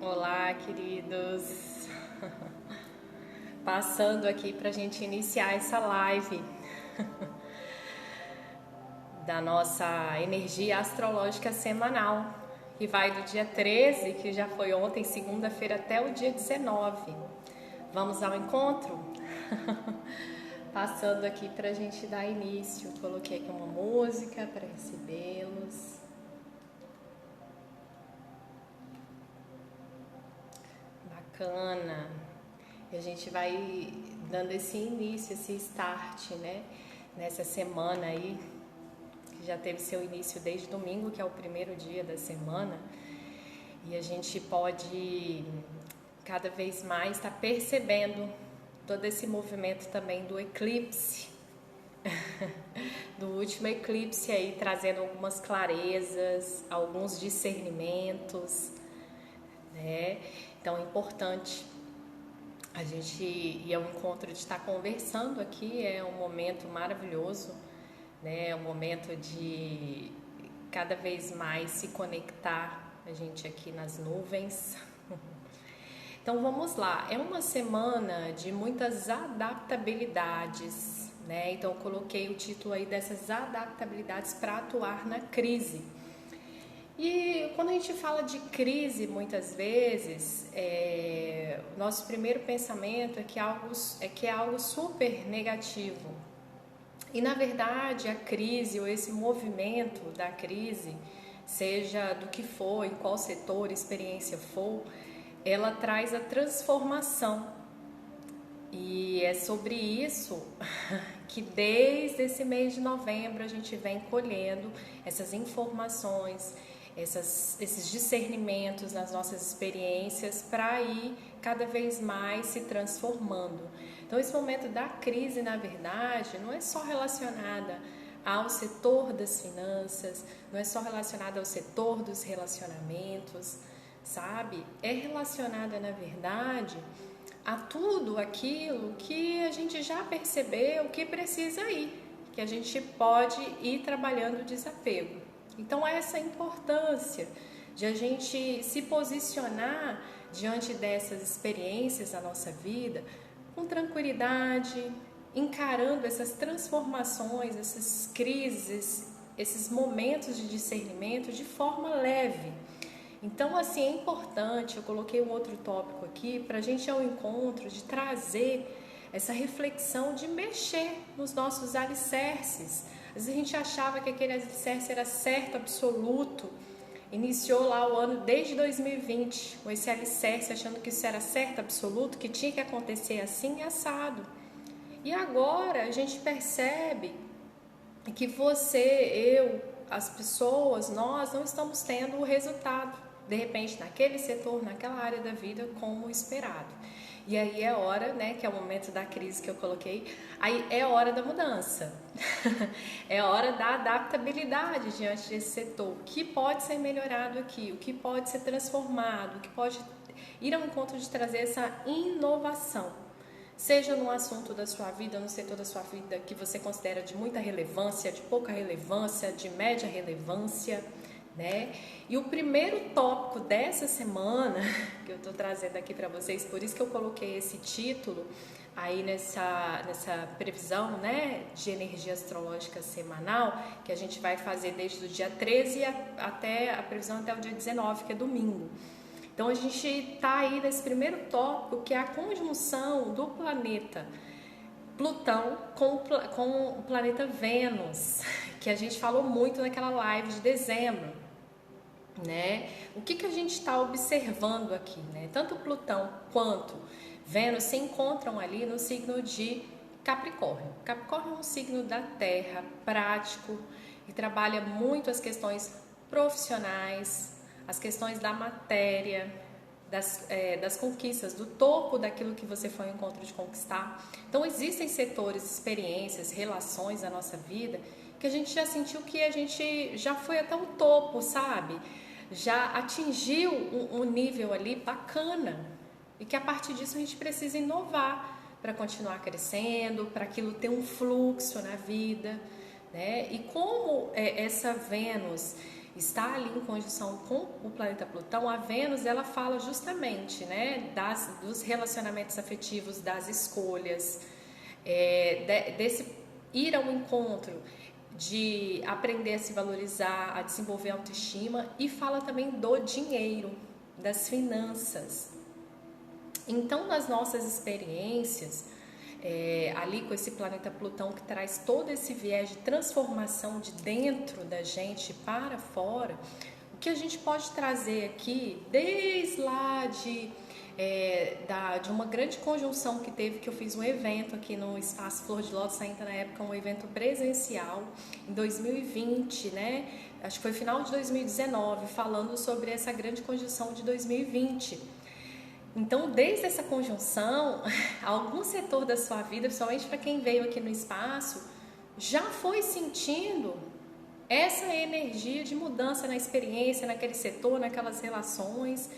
Olá, queridos. Passando aqui para a gente iniciar essa live da nossa energia astrológica semanal, que vai do dia 13, que já foi ontem, segunda-feira, até o dia 19. Vamos ao encontro? Passando aqui para a gente dar início. Coloquei aqui uma música para recebê-los. Bacana. E a gente vai dando esse início, esse start, né? Nessa semana aí, que já teve seu início desde domingo, que é o primeiro dia da semana. E a gente pode cada vez mais estar percebendo todo esse movimento também do eclipse, do último eclipse aí, trazendo algumas clarezas, alguns discernimentos, né? Então é importante a gente ir ao encontro de estar conversando aqui, é um momento maravilhoso, né? É um momento de cada vez mais se conectar, a gente aqui nas nuvens. Então vamos lá, é uma semana de muitas adaptabilidades, né? Então eu coloquei o título aí dessas adaptabilidades para atuar na crise. E quando a gente fala de crise, muitas vezes, o nosso primeiro pensamento é que é algo super negativo. E na verdade, a crise ou esse movimento da crise, seja do que for, em qual setor, experiência for, ela traz a transformação. E é sobre isso que desde esse mês de novembro a gente vem colhendo essas informações, esses discernimentos nas nossas experiências para ir cada vez mais se transformando. Então esse momento da crise, na verdade, não é só relacionada ao setor das finanças, não é só relacionada ao setor dos relacionamentos, sabe? É relacionada, na verdade, a tudo aquilo que a gente já percebeu que precisa ir, que a gente pode ir trabalhando o desapego. Então essa é a importância de a gente se posicionar diante dessas experiências da nossa vida com tranquilidade, encarando essas transformações, essas crises, esses momentos de discernimento de forma leve. Então, assim, é importante, eu coloquei um outro tópico aqui, para a gente ir ao encontro de trazer essa reflexão de mexer nos nossos alicerces. Às vezes a gente achava que aquele alicerce era certo, absoluto, iniciou lá o ano desde 2020, com esse alicerce, achando que isso era certo, absoluto, que tinha que acontecer assim e assado. E agora a gente percebe que você, eu, as pessoas, nós não estamos tendo o resultado, de repente, naquele setor, naquela área da vida, como esperado. E aí é hora, né, que é o momento da crise que eu coloquei, aí é hora da mudança, é hora da adaptabilidade diante desse setor, o que pode ser melhorado aqui, o que pode ser transformado, o que pode ir ao encontro de trazer essa inovação. Seja num assunto da sua vida, no setor da sua vida que você considera de muita relevância, de pouca relevância, de média relevância, né? E o primeiro tópico dessa semana que eu tô trazendo aqui para vocês, por isso que eu coloquei esse título aí nessa previsão, né, de energia astrológica semanal, que a gente vai fazer desde o dia 13 até a previsão até o dia 19, que é domingo. Então a gente está aí nesse primeiro tópico, que é a conjunção do planeta Plutão com o planeta Vênus, que a gente falou muito naquela live de dezembro, né? O que a gente está observando aqui, né? Tanto Plutão quanto Vênus se encontram ali no signo de Capricórnio. Capricórnio é um signo da Terra, prático, e trabalha muito as questões profissionais, as questões da matéria, das conquistas, do topo daquilo que você foi ao encontro de conquistar. Então existem setores, experiências, relações da nossa vida que a gente já sentiu que a gente já foi até o topo, sabe? Já atingiu um nível ali bacana e que a partir disso a gente precisa inovar para continuar crescendo, para aquilo ter um fluxo na vida, né? E como essa Vênus está ali em conjunção com o planeta Plutão, a Vênus, ela fala justamente, né, dos relacionamentos afetivos, das escolhas, desse ir ao encontro, de aprender a se valorizar, a desenvolver a autoestima, e fala também do dinheiro, das finanças. Então, nas nossas experiências, ali com esse planeta Plutão que traz todo esse viés de transformação de dentro da gente para fora, o que a gente pode trazer aqui, desde lá de uma grande conjunção que teve, que eu fiz um evento aqui no Espaço Flor de Lótus, ainda na época um evento presencial, em 2020, né? Acho que foi final de 2019, falando sobre essa grande conjunção de 2020. Então, desde essa conjunção, algum setor da sua vida, principalmente para quem veio aqui no espaço, já foi sentindo essa energia de mudança na experiência, naquele setor, naquelas relações.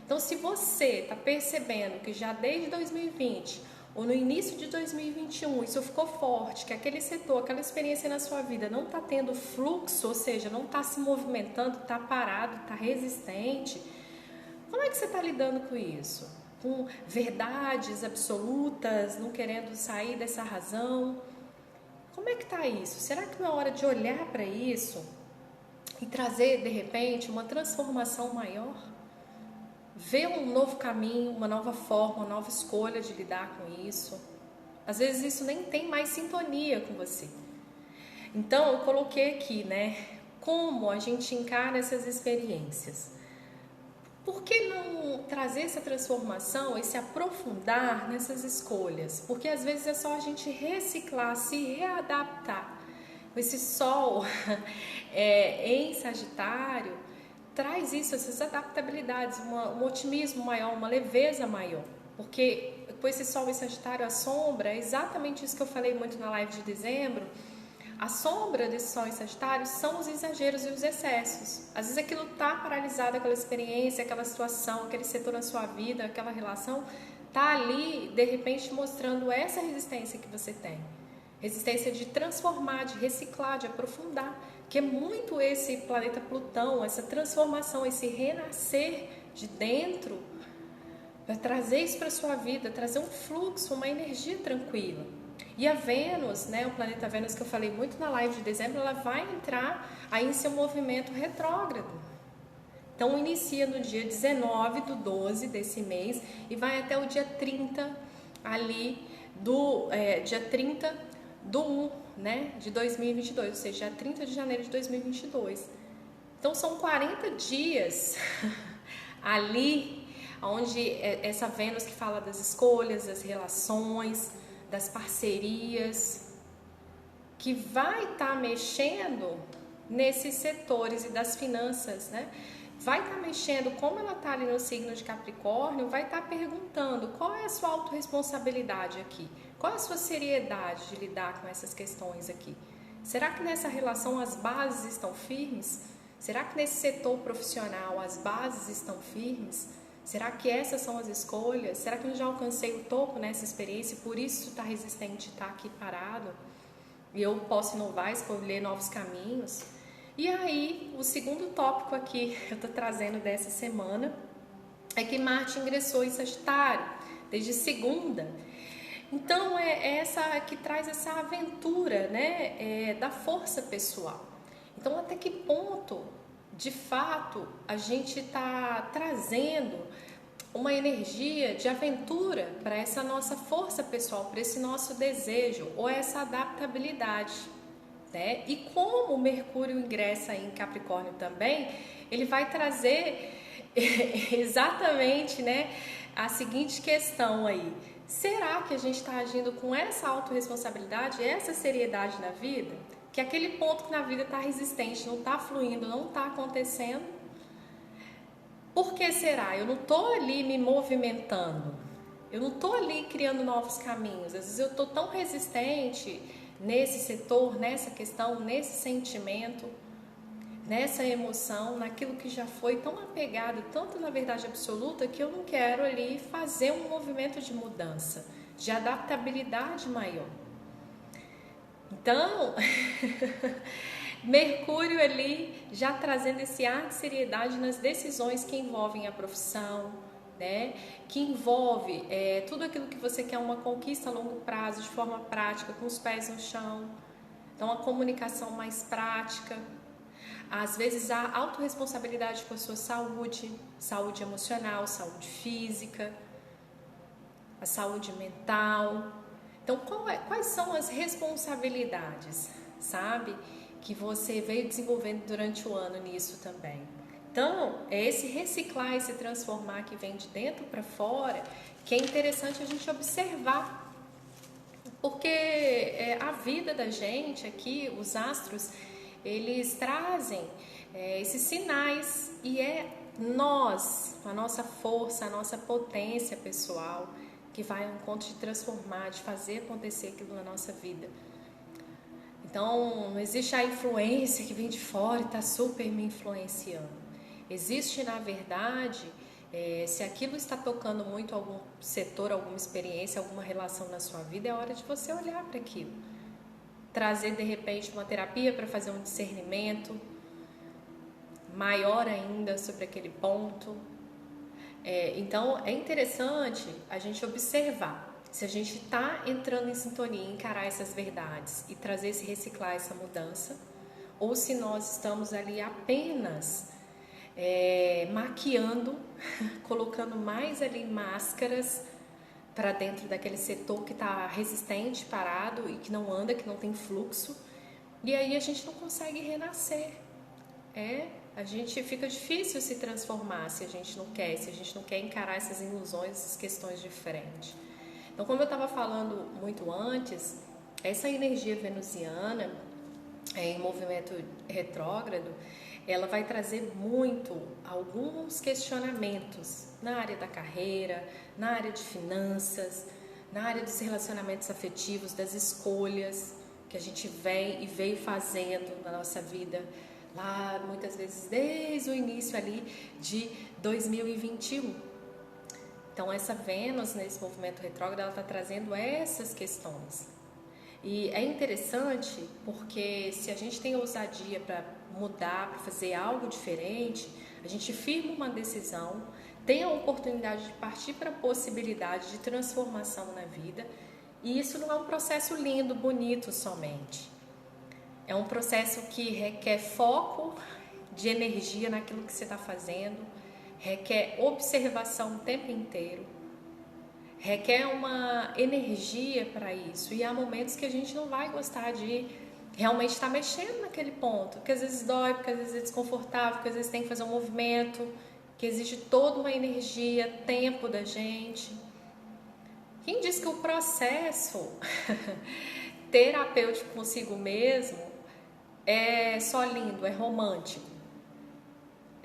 Então, se você está percebendo que já desde 2020 ou no início de 2021 isso ficou forte, que aquele setor, aquela experiência na sua vida não está tendo fluxo, ou seja, não está se movimentando, está parado, está resistente, como é que você está lidando com isso? Com verdades absolutas, não querendo sair dessa razão? Como é que está isso? Será que não é hora de olhar para isso e trazer, de repente, uma transformação maior? Ver um novo caminho, uma nova forma, uma nova escolha de lidar com isso? Às vezes isso nem tem mais sintonia com você. Então, eu coloquei aqui, né? Como a gente encara essas experiências? Por que não trazer essa transformação, esse aprofundar nessas escolhas? Porque às vezes é só a gente reciclar, se readaptar. Esse Sol em Sagitário traz isso, essas adaptabilidades, um otimismo maior, uma leveza maior. Porque com esse Sol em Sagitário, a sombra, é exatamente isso que eu falei muito na live de dezembro. A sombra desse Sol em Sagitário são os exageros e os excessos. Às vezes aquilo está paralisado, aquela experiência, aquela situação, aquele setor na sua vida, aquela relação, está ali, de repente, mostrando essa resistência que você tem. Resistência de transformar, de reciclar, de aprofundar. Que é muito esse planeta Plutão, essa transformação, esse renascer de dentro, para trazer isso para a sua vida, trazer um fluxo, uma energia tranquila. E a Vênus, né, o planeta Vênus que eu falei muito na live de dezembro, ela vai entrar aí em seu movimento retrógrado. Então inicia no dia 19/12 desse mês e vai até o dia 30 ali dia 30 do 1, né, de 2022, ou seja, dia 30 de janeiro de 2022. Então são 40 dias ali onde essa Vênus que fala das escolhas, das relações, das parcerias, que vai estar mexendo nesses setores e das finanças, né? Vai estar mexendo, como ela está ali no signo de Capricórnio, vai estar perguntando qual é a sua autorresponsabilidade aqui, qual é a sua seriedade de lidar com essas questões aqui. Será que nessa relação as bases estão firmes? Será que nesse setor profissional as bases estão firmes? Será que essas são as escolhas? Será que eu já alcancei o topo nessa experiência e por isso está resistente, está aqui parado? E eu posso inovar, escolher novos caminhos? E aí, o segundo tópico aqui que eu estou trazendo dessa semana é que Marte ingressou em Sagitário desde segunda. Então, é essa que traz essa aventura, né, da força pessoal. Então, até que ponto, de fato, a gente está trazendo uma energia de aventura para essa nossa força pessoal, para esse nosso desejo ou essa adaptabilidade, né? E como o Mercúrio ingressa em Capricórnio também, ele vai trazer exatamente, né, a seguinte questão aí: será que a gente está agindo com essa autorresponsabilidade, essa seriedade na vida? Que aquele ponto que na vida está resistente, não está fluindo, não está acontecendo? Por que será? Eu não estou ali me movimentando, eu não estou ali criando novos caminhos. Às vezes eu estou tão resistente nesse setor, nessa questão, nesse sentimento, nessa emoção, naquilo que já foi tão apegado, tanto na verdade absoluta, que eu não quero ali fazer um movimento de mudança, de adaptabilidade maior. Então, Mercúrio ali já trazendo esse ar de seriedade nas decisões que envolvem a profissão, né? Que envolve tudo aquilo que você quer, uma conquista a longo prazo, de forma prática, com os pés no chão. Então, a comunicação mais prática. Às vezes, a autorresponsabilidade com a sua saúde, saúde emocional, saúde física, a saúde mental. Então, quais são as responsabilidades, sabe? Que você veio desenvolvendo durante o ano nisso também. Então, é esse reciclar, esse transformar que vem de dentro para fora, que é interessante a gente observar. Porque a vida da gente aqui, os astros, eles trazem esses sinais e é nós, a nossa força, a nossa potência pessoal, que vai ao encontro de transformar, de fazer acontecer aquilo na nossa vida. Então, não existe a influência que vem de fora e está super me influenciando. Existe, na verdade, se aquilo está tocando muito algum setor, alguma experiência, alguma relação na sua vida, é hora de você olhar para aquilo. Trazer, de repente, uma terapia para fazer um discernimento maior ainda sobre aquele ponto. Então, é interessante a gente observar se a gente está entrando em sintonia, encarar essas verdades e trazer esse reciclar, essa mudança, ou se nós estamos ali apenas maquiando, colocando mais ali máscaras para dentro daquele setor que está resistente, parado e que não anda, que não tem fluxo, e aí a gente não consegue renascer. A gente fica difícil se transformar se a gente não quer, se a gente não quer encarar essas ilusões, essas questões de frente. Então, como eu estava falando muito antes, essa energia venusiana em movimento retrógrado, ela vai trazer muito alguns questionamentos na área da carreira, na área de finanças, na área dos relacionamentos afetivos, das escolhas que a gente vem e veio fazendo na nossa vida, lá muitas vezes desde o início ali de 2021. Então, essa Vênus, nesse movimento retrógrado, ela está trazendo essas questões. E é interessante porque se a gente tem ousadia para mudar, para fazer algo diferente, a gente firma uma decisão, tem a oportunidade de partir para a possibilidade de transformação na vida. E isso não é um processo lindo, bonito somente. É um processo que requer foco de energia naquilo que você está fazendo, requer observação o tempo inteiro, requer uma energia para isso. E há momentos que a gente não vai gostar de realmente estar mexendo naquele ponto, porque às vezes dói, porque às vezes é desconfortável, porque às vezes tem que fazer um movimento, que exige toda uma energia, tempo da gente. Quem diz que o processo terapêutico consigo mesmo é só lindo, é romântico?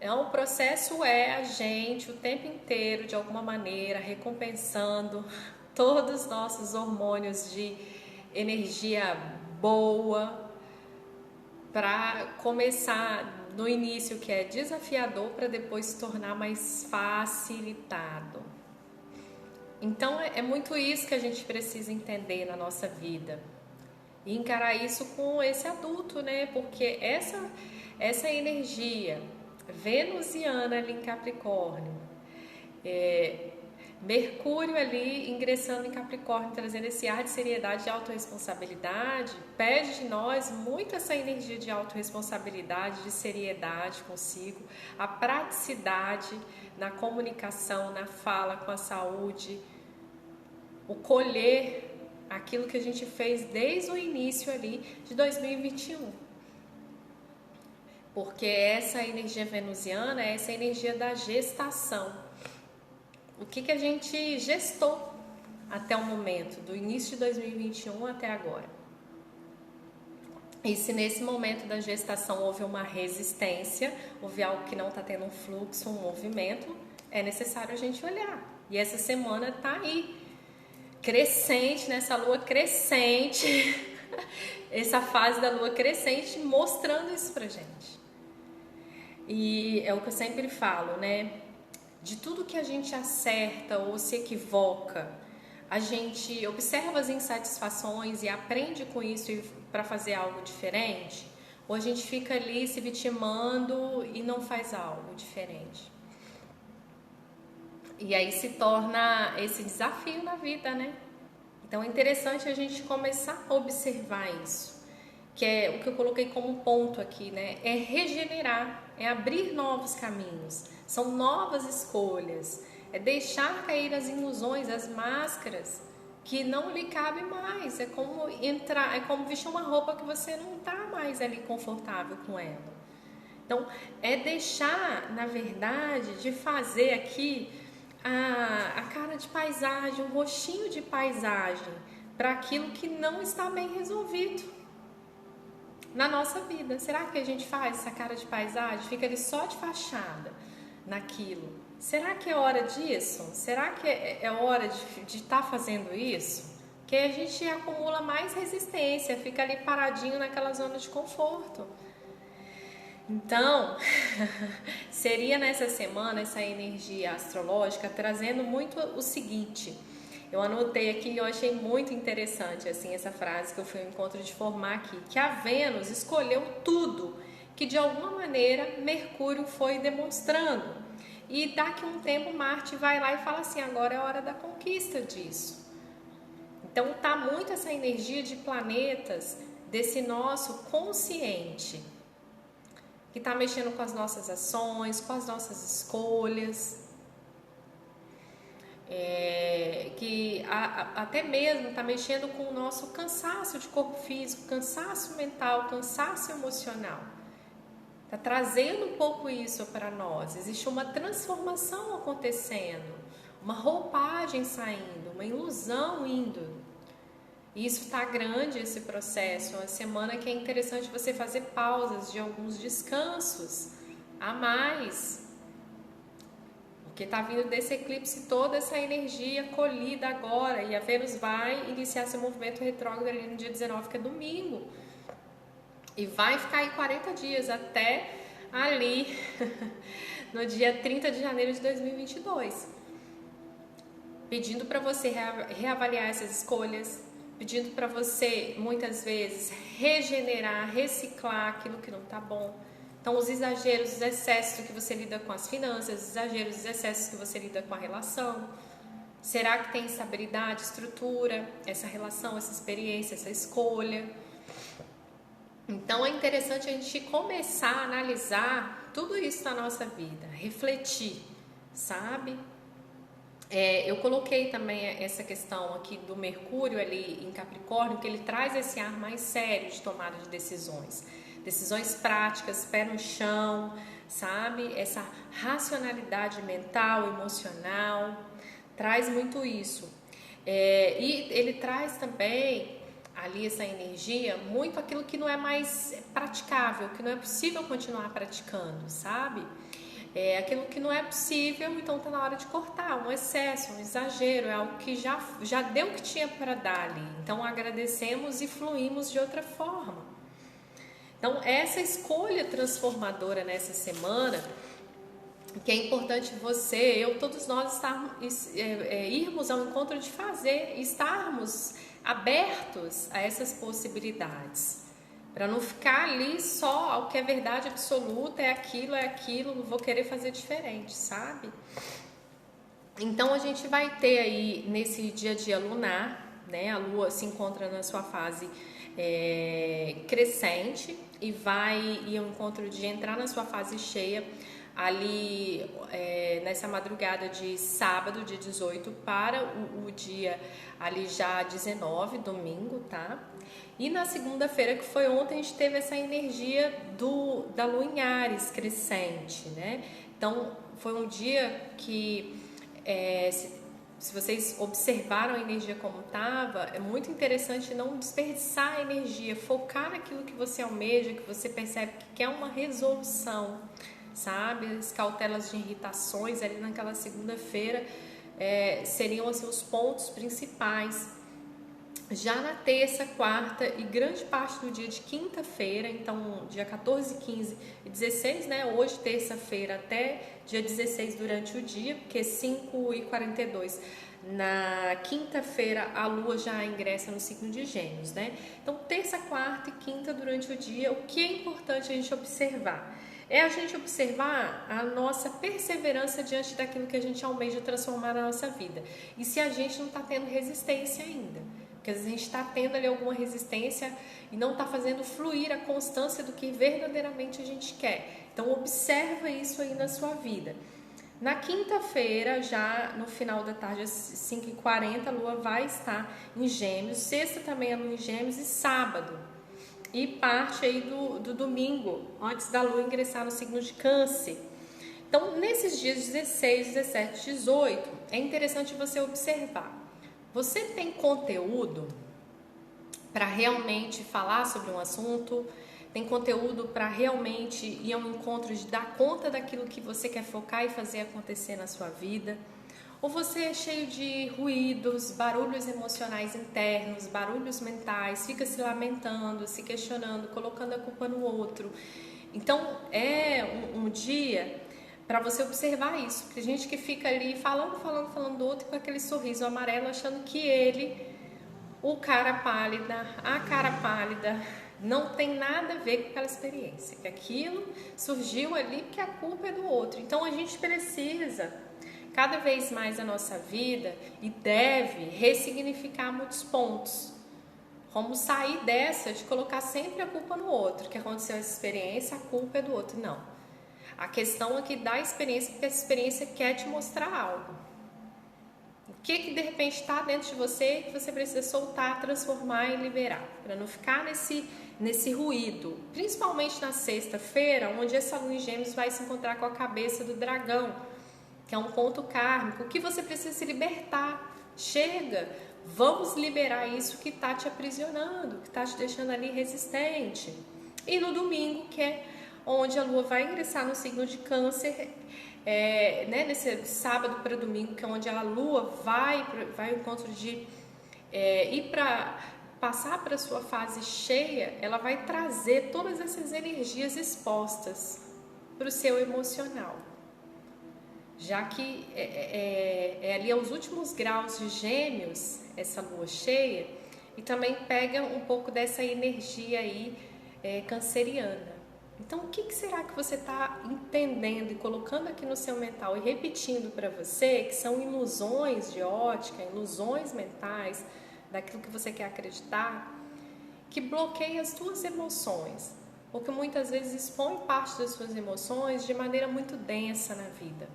O processo é a gente o tempo inteiro, de alguma maneira, recompensando todos os nossos hormônios de energia boa para começar no início, que é desafiador, para depois se tornar mais facilitado. Então é muito isso que a gente precisa entender na nossa vida e encarar isso com esse adulto, né? Porque essa energia venusiana ali em Capricórnio, Mercúrio ali ingressando em Capricórnio, trazendo esse ar de seriedade e autorresponsabilidade, pede de nós muito essa energia de autorresponsabilidade, de seriedade consigo, a praticidade na comunicação, na fala, com a saúde, o colher aquilo que a gente fez desde o início ali de 2021. Porque essa energia venusiana é essa energia da gestação. O que a gente gestou até o momento, do início de 2021 até agora. E se nesse momento da gestação houve uma resistência, houve algo que não está tendo um fluxo, um movimento, é necessário a gente olhar. E essa semana está aí, crescente, nessa lua crescente, essa fase da lua crescente mostrando isso pra gente. E é o que eu sempre falo, né? De tudo que a gente acerta ou se equivoca, a gente observa as insatisfações e aprende com isso para fazer algo diferente, ou a gente fica ali se vitimando e não faz algo diferente. E aí se torna esse desafio na vida, né? Então é interessante a gente começar a observar isso, que é o que eu coloquei como ponto aqui, né? É regenerar, é abrir novos caminhos, são novas escolhas, é deixar cair as ilusões, as máscaras que não lhe cabem mais. É como entrar, é como vestir uma roupa que você não está mais ali confortável com ela. Então é deixar, na verdade, de fazer aqui a cara de paisagem, um rostinho de paisagem para aquilo que não está bem resolvido na nossa vida. Será que a gente faz essa cara de paisagem? Fica ali só de fachada naquilo. Será que é hora disso? Será que é hora de estar fazendo isso? Que a gente acumula mais resistência, fica ali paradinho naquela zona de conforto. Então, seria nessa semana essa energia astrológica trazendo muito o seguinte. Eu anotei aqui e eu achei muito interessante assim essa frase que eu fui ao encontro de formar aqui, que a Vênus escolheu tudo que de alguma maneira Mercúrio foi demonstrando. E daqui a um tempo Marte vai lá e fala assim, agora é a hora da conquista disso. Então tá muito essa energia de planetas desse nosso consciente, que está mexendo com as nossas ações, com as nossas escolhas, que até mesmo está mexendo com o nosso cansaço de corpo físico, cansaço mental, cansaço emocional. Está trazendo um pouco isso para nós. Existe uma transformação acontecendo, uma roupagem saindo, uma ilusão indo. E isso está grande, esse processo. Uma semana que é interessante você fazer pausas de alguns descansos a mais, porque está vindo desse eclipse toda essa energia colhida agora, e a Vênus vai iniciar seu movimento retrógrado ali no dia 19, que é domingo, e vai ficar aí 40 dias até ali no dia 30 de janeiro de 2022, pedindo para você reavaliar essas escolhas, pedindo para você, muitas vezes, regenerar, reciclar aquilo que não está bom. Então, os exageros, os excessos que você lida com as finanças, os exageros, os excessos que você lida com a relação. Será que tem estabilidade, estrutura, essa relação, essa experiência, essa escolha? Então, é interessante a gente começar a analisar tudo isso na nossa vida, refletir, sabe? Eu coloquei também essa questão aqui do Mercúrio ali em Capricórnio, que ele traz esse ar mais sério de tomada de decisões. Decisões práticas, pé no chão, sabe? Essa racionalidade mental, emocional, traz muito isso. E ele traz também ali essa energia, muito aquilo que não é mais praticável, que não é possível continuar praticando, sabe? Aquilo que não é possível, então está na hora de cortar, um excesso, um exagero, é algo que já deu o que tinha para dar ali. Então agradecemos e fluímos de outra forma. Então essa escolha transformadora nessa semana, que é importante todos nós irmos ao encontro de fazer, estarmos abertos a essas possibilidades. Para não ficar ali só ao que é verdade absoluta, é aquilo, não vou querer fazer diferente, sabe? Então a gente vai ter aí nesse dia a dia lunar, né? A Lua se encontra na sua fase crescente e vai ao encontro de entrar na sua fase cheia ali nessa madrugada de sábado, dia 18, para o dia ali já 19, domingo, tá? E na segunda-feira, que foi ontem, a gente teve essa energia da Lua em Áries crescente, né? Então, foi um dia que, se vocês observaram a energia como estava, é muito interessante não desperdiçar a energia, focar naquilo que você almeja, que você percebe que quer uma resolução, sabe? As cautelas de irritações ali naquela segunda-feira seriam assim, os pontos principais Já na terça, quarta e grande parte do dia de quinta-feira, então dia 14, 15 e 16, né? Hoje, terça-feira, até dia 16 durante o dia, porque 5h42 na quinta-feira a Lua já ingressa no signo de Gêmeos, né? Então, terça, quarta e quinta durante o dia, o que é importante a gente observar? É a gente observar a nossa perseverança diante daquilo que a gente almeja transformar na nossa vida. E se a gente não está tendo resistência ainda. Porque às vezes a gente está tendo ali alguma resistência e não está fazendo fluir a constância do que verdadeiramente a gente quer. Então observa isso aí na sua vida. Na quinta-feira, já no final da tarde, às 5h40, a Lua vai estar em Gêmeos. Sexta também a Lua em Gêmeos e sábado. E parte aí do domingo, antes da Lua ingressar no signo de Câncer. Então, nesses dias 16, 17, 18, é interessante você observar. Você tem conteúdo para realmente falar sobre um assunto? Tem conteúdo para realmente ir ao encontro de dar conta daquilo que você quer focar e fazer acontecer na sua vida? Ou você é cheio de ruídos, barulhos emocionais internos, barulhos mentais, fica se lamentando, se questionando, colocando a culpa no outro? Então, é um dia para você observar isso. Tem gente que fica ali falando do outro com aquele sorriso amarelo, achando que ele, a cara pálida, não tem nada a ver com aquela experiência, que aquilo surgiu ali porque a culpa é do outro. Então a gente precisa cada vez mais a nossa vida e deve ressignificar muitos pontos. Como sair dessa de colocar sempre a culpa no outro, que aconteceu essa experiência, a culpa é do outro. Não. A questão aqui da experiência, porque essa experiência quer te mostrar algo. O que de repente está dentro de você que você precisa soltar, transformar e liberar, para não ficar nesse ruído. Principalmente na sexta-feira, onde essa Lua em Gêmeos vai se encontrar com a cabeça do dragão, que é um ponto kármico, que você precisa se libertar. Chega, vamos liberar isso que está te aprisionando, que está te deixando ali resistente. E no domingo, que é onde a Lua vai ingressar no signo de Câncer, nesse sábado para domingo, que é onde a Lua vai ao encontro de ir para passar para a sua fase cheia, ela vai trazer todas essas energias expostas para o seu emocional. Já que ali aos últimos graus de Gêmeos, essa lua cheia, e também pega um pouco dessa energia aí canceriana. Então, o que será que você está entendendo e colocando aqui no seu mental e repetindo para você, que são ilusões de ótica, ilusões mentais, daquilo que você quer acreditar, que bloqueia as suas emoções, ou que muitas vezes expõe parte das suas emoções de maneira muito densa na vida.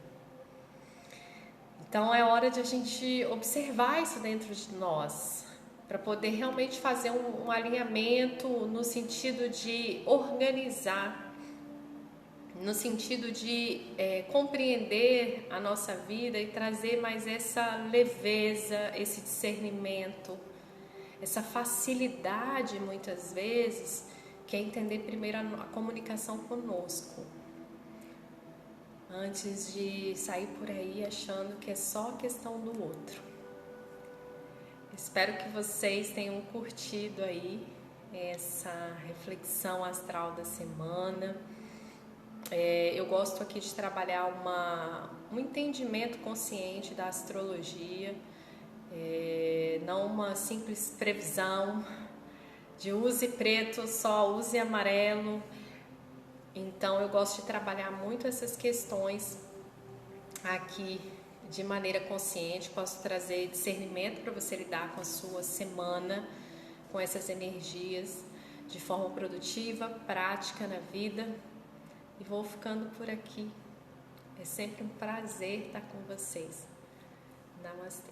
Então é hora de a gente observar isso dentro de nós, para poder realmente fazer um alinhamento no sentido de organizar, no sentido de compreender a nossa vida e trazer mais essa leveza, esse discernimento, essa facilidade muitas vezes, que é entender primeiro a comunicação conosco. Antes de sair por aí achando que é só questão do outro. Espero que vocês tenham curtido aí essa reflexão astral da semana. Eu gosto aqui de trabalhar um entendimento consciente da astrologia, não uma simples previsão de use preto, só use amarelo. Então eu gosto de trabalhar muito essas questões aqui de maneira consciente. Posso trazer discernimento para você lidar com a sua semana, com essas energias de forma produtiva, prática na vida. E vou ficando por aqui. É sempre um prazer estar com vocês. Namastê.